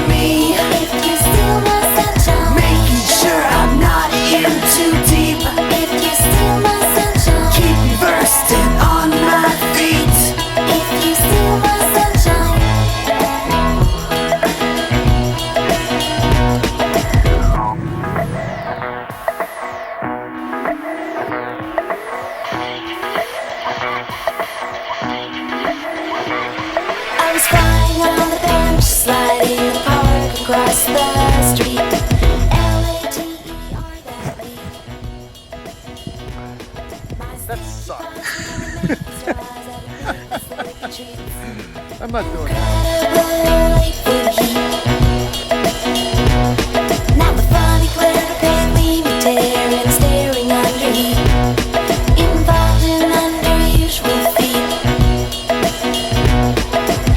me. If you steal my sunshine, Making sure I'm not in too deep. if you steal my sunshine, Keep me versed and on my feet. if you steal my sunshine. I was flying on the bench, sliding in the park across the street. Later that week. That sucks. I'm not doing that. Now the funny clever pig leave me tearing, staring under heat, involved in unusual feet.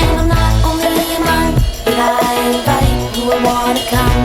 And I'm not only a monk, but I invite who will wanna come